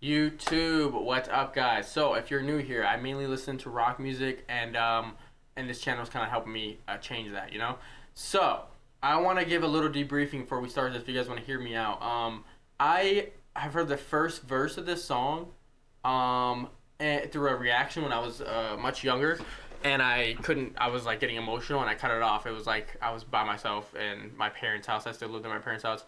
YouTube, what's up, guys? So, if you're new here, I mainly listen to rock music, and this channel is kind of helping me change that, you know. So, I want to give a little debriefing before we start this. If you guys want to hear me out, I have heard the first verse of this song, through a reaction when I was much younger, and I couldn't. I was like getting emotional, and I cut it off. It was like I was by myself in my parents' house. I still lived in my parents' house.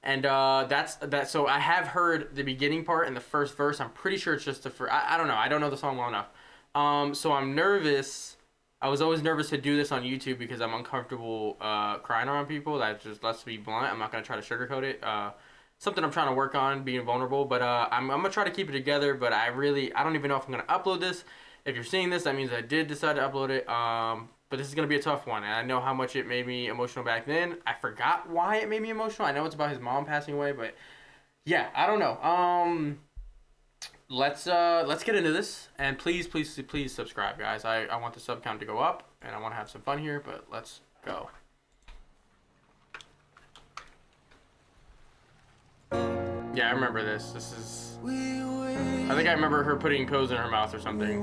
And that's that. So I have heard the beginning part and the first verse. I'm pretty sure it's just the first. I don't know. I don't know the song well enough. So I'm nervous. I was always nervous to do this on YouTube because I'm uncomfortable crying around people. That just let's be blunt. I'm not gonna try to sugarcoat it. Something I'm trying to work on, being vulnerable. But I'm gonna try to keep it together. But I don't even know if I'm gonna upload this. If you're seeing this, that means I did decide to upload it. But this is going to be a tough one, and I know how much it made me emotional back then. I forgot why it made me emotional. I know it's about his mom passing away, but yeah, I don't know. Let's get into this, and please subscribe, guys. I want the sub count to go up, and I want to have some fun here, but let's go. Yeah, I remember this. This is... I think I remember her putting pills in her mouth or something.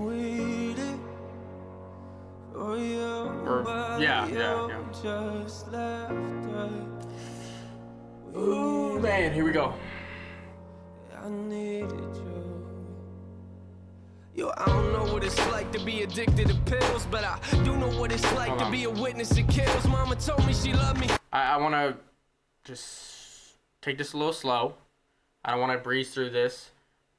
Or, yeah. Ooh, man, here we go. Yo, I don't know what it's like to be addicted to pills, but I do know what it's like to be a witness that kills. Mama told me she loved me. I want to just take this a little slow. I don't want to breeze through this,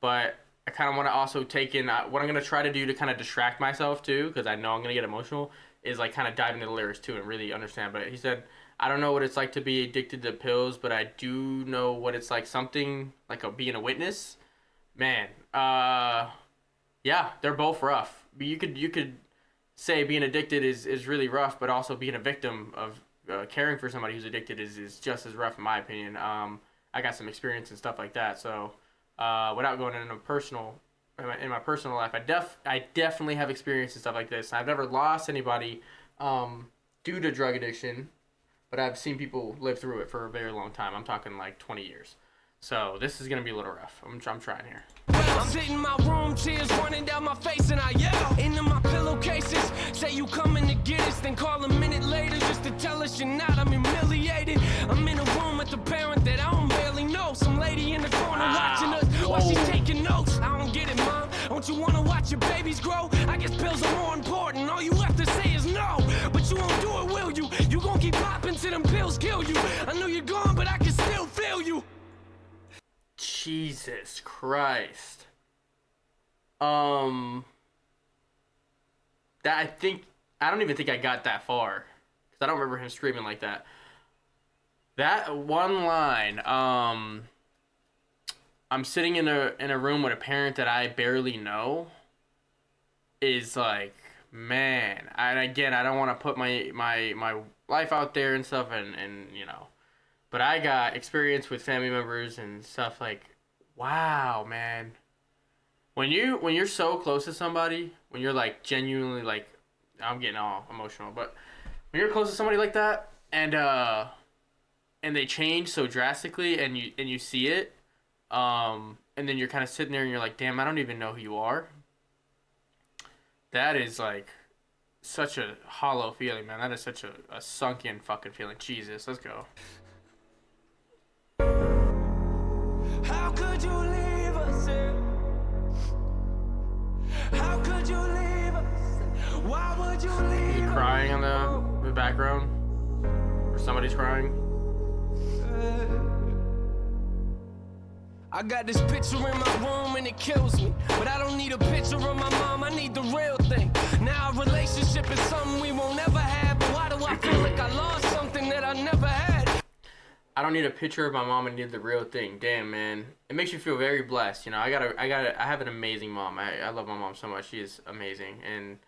but I kind of want to also take in what I'm going to try to do to kind of distract myself too, because I know I'm going to get emotional, is like kind of dive into the lyrics too and really understand. But he said, I don't know what it's like to be addicted to pills, but I do know what it's like, something like being a witness. Man, yeah, they're both rough. You could say being addicted is really rough, but also being a victim of caring for somebody who's addicted is just as rough in my opinion. I got some experience and stuff like that, so... without going into in my personal life, I definitely have experience and stuff like this. I've never lost anybody due to drug addiction, but I've seen people live through it for a very long time. I'm talking like 20 years. So this is gonna be a little rough. I'm trying here. I'm sitting in my room, tears running down my face, and I yell into my pillowcases. Say you coming to get us, then call a minute later just to tell us you're not. I'm humiliated. I'm in a room with a parent that I don't barely know. Some lady in the corner watching us while she's taking notes. I don't get it, mom. Don't you wanna watch your babies grow? I guess pills are more important. All you have to say is no, but you won't do it, will you? You gon' keep popping till them pills kill you. I know you're gone, but I can still feel you. Jesus Christ. That I don't even think I got that far, because I don't remember him screaming like that. That one line, I'm sitting in a room with a parent that I barely know, is like, man. And again, I don't want to put my life out there and stuff, and you know, but I got experience with family members and stuff. Like, wow, man. When you're so close to somebody, when you're like genuinely like, I'm getting all emotional, but when you're close to somebody like that, and they change so drastically, and you see it, and then you're kind of sitting there and you're like, damn, I don't even know who you are. That is like such a hollow feeling, man. That is such a sunken fucking feeling. Jesus, let's go. How could you leave us here? How could you leave us? Why would you leave? Is he crying in the background? Or somebody's crying? I got this picture in my room and it kills me, but I don't need a picture of my mom, I need the real thing. Now a relationship is something we won't ever have, but why do I feel like I lost something that I never had? I don't need a picture of my mom, I need the real thing. Damn, man. It makes you feel very blessed, you know. I have an amazing mom. I love my mom so much. She is amazing, and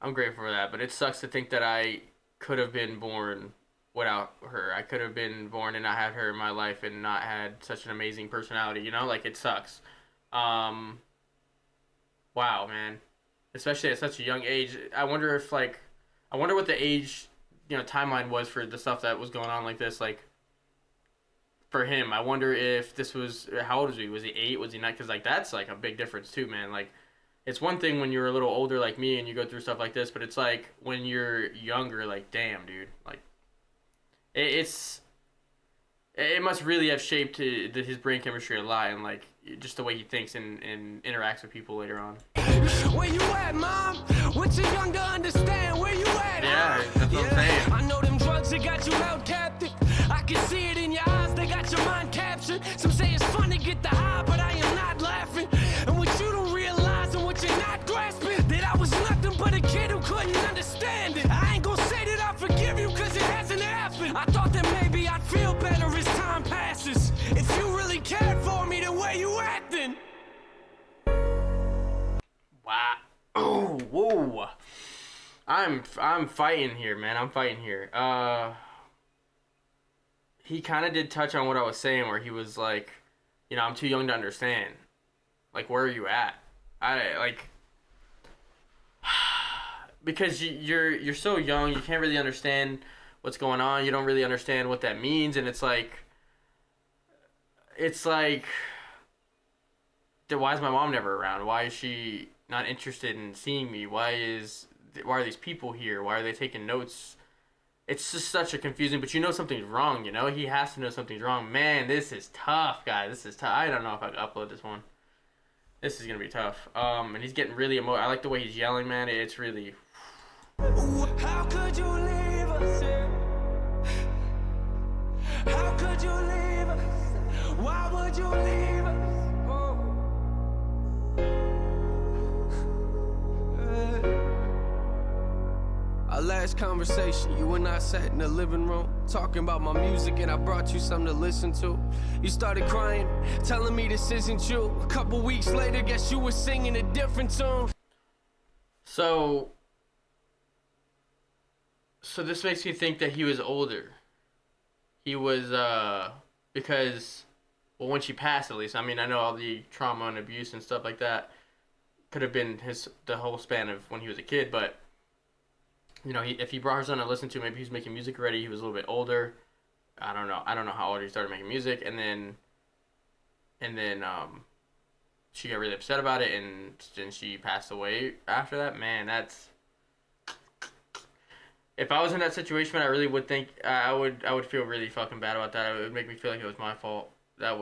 I'm grateful for that. But it sucks to think that I could have been born without her. I could have been born and not had her in my life and not had such an amazing personality, you know? Like, it sucks. Wow, man. Especially at such a young age. I wonder what the age, you know, timeline was for the stuff that was going on like this. Like, for him. I wonder if this was, how old was he? Was he 8? Was he 9? Because like that's like a big difference too, man. Like it's one thing when you're a little older like me and you go through stuff like this, but it's like when you're younger, like damn, dude, like it's it must really have shaped his brain chemistry a lot, and like just the way he thinks and interacts with people later on. Where you at, mom? What too young to understand? Where you at? Yeah, that's what I'm saying. I know them drugs that got you held captive. I can see it in your eyes, they got your mind captured. Some say it's fun to get the high, but I am not laughing. And what you don't realize and what you're not grasping, that I was nothing but a kid who couldn't understand it. I ain't gonna say that I forgive you, cause it hasn't happened. I thought that maybe I'd feel better as time passes. If you really cared for me, then where you at then? Wow. Oh, whoa. I'm fighting here, man. I'm fighting here. He kind of did touch on what I was saying, where he was like, you know, I'm too young to understand. Like, where are you at? I like because you're so young, you can't really understand what's going on. You don't really understand what that means, and it's like why is my mom never around? Why is she not interested in seeing me? Why are these people here? Why are they taking notes? It's just such a confusing, but you know something's wrong, you know? He has to know something's wrong. Man, this is tough, guys. This is tough. I don't know if I can upload this one. This is going to be tough. And he's getting really I like the way he's yelling, man. It's really... How could you leave us here? How could you leave us? Why would you leave us? Our last conversation, you and I sat in the living room talking about my music, and I brought you something to listen to. You started crying, telling me this isn't you. A couple weeks later, guess you were singing a different tune. So this makes me think that he was older. He was, because, well, when she passed, at least. I mean, I know all the trauma and abuse and stuff like that could have been the whole span of when he was a kid, but, you know, if he brought her son to listen to, maybe he was making music already. He was a little bit older. I don't know how old he started making music, and then she got really upset about it, and then she passed away after that. Man, that's... If I was in that situation, I really would think I would feel really fucking bad about that. It would make me feel like it was my fault. That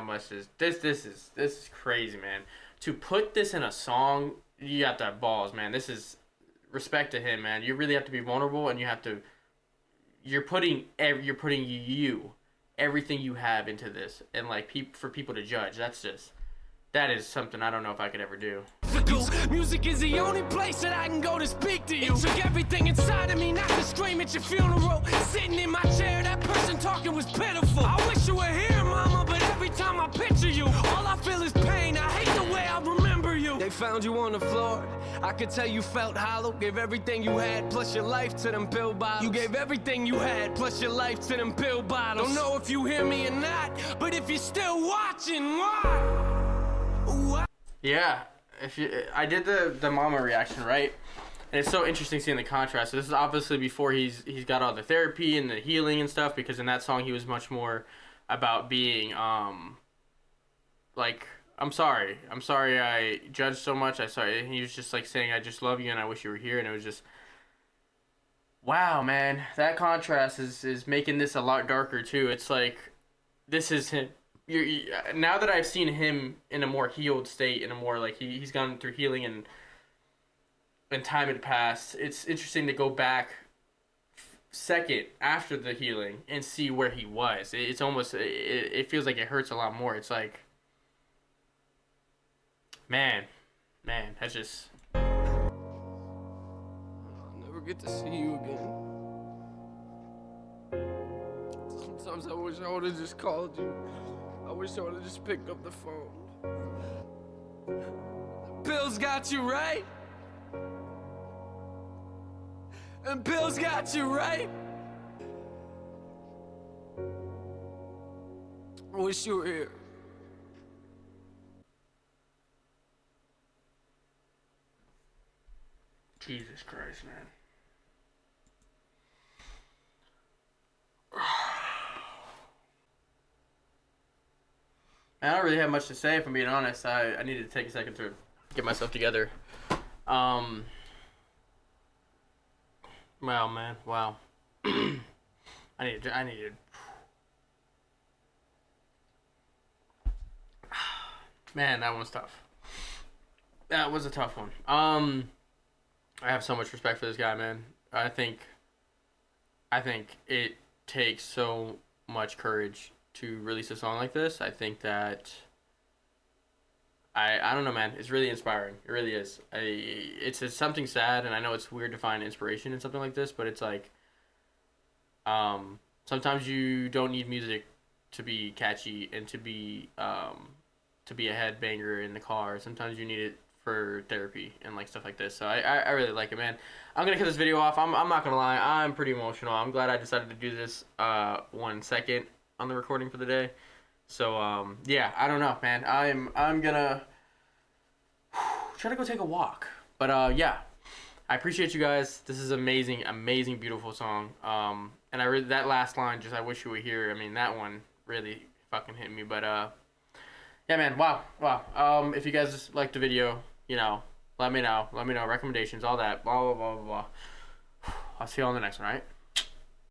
must just this is crazy, man. To put this in a song, you have to have balls, man. This is respect to him, man. You really have to be vulnerable, and you're putting you, everything you have into this, and like for people to judge. That is something I don't know if I could ever do. Music is the only place that I can go to speak to you. It took everything inside of me not to scream at your funeral. Sitting in my chair, that person talking was pitiful. I wish you were here, mama, but every time I picture you, all I feel is pain. I hate the way I remember you. They found you on the floor. I could tell you felt hollow. Gave everything you had, plus your life to them pill bottles. You gave everything you had, plus your life to them pill bottles. Don't know if you hear me or not, but if you're still watching, why? Yeah, I did the mama reaction, right? And it's so interesting seeing the contrast. So this is obviously before he's got all the therapy and the healing and stuff, because in that song he was much more about being like, I'm sorry I judged so much. And he was just like saying, I just love you and I wish you were here. And it was just, wow, man, that contrast is making this a lot darker too. It's like, this is him. Now that I've seen him in a more healed state, in a more like he's gone through healing and time had passed, it's interesting to go back second after the healing and see where he was. It's almost, it feels like it hurts a lot more. It's like, man, that's just... I'll never get to see you again. Sometimes I wish I would have just called you. I wish I would have just picked up the phone. Pills got you right. And pills got you right. I wish you were here. Jesus Christ, man. I don't really have much to say, if I'm being honest. I need to take a second to get myself together. Wow, man. Wow. I needed. Man, that one was tough. That was a tough one. I have so much respect for this guy, man. I think it takes so much courage to release a song like this. I think that I don't know, man. It's really inspiring. It really is. It's something sad, and I know it's weird to find inspiration in something like this, but it's like sometimes you don't need music to be catchy and to be a headbanger in the car. Sometimes you need it for therapy and like stuff like this. So I really like it, man. I'm gonna cut this video off. I'm not gonna lie. I'm pretty emotional. I'm glad I decided to do this 1 second on the recording for the day. So yeah, I don't know, man. I'm gonna try to go take a walk. But yeah, I appreciate you guys. This is amazing, amazing, beautiful song. And that last line, just I wish you were here. I mean, that one really fucking hit me. But yeah, man. Wow. If you guys liked the video, let me know. Let me know recommendations, all that. Blah blah blah blah blah. I'll see you on the next one. All right.